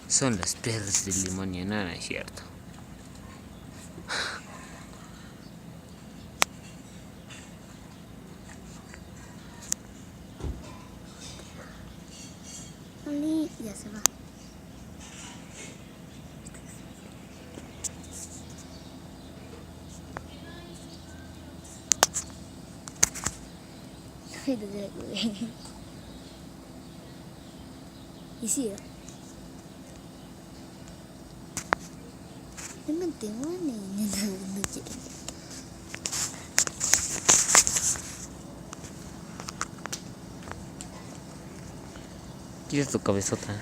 Son las perras de limón y enana, es cierto. Oli, ya se va. Y sí, emang tengok ni Quita tu cabezota.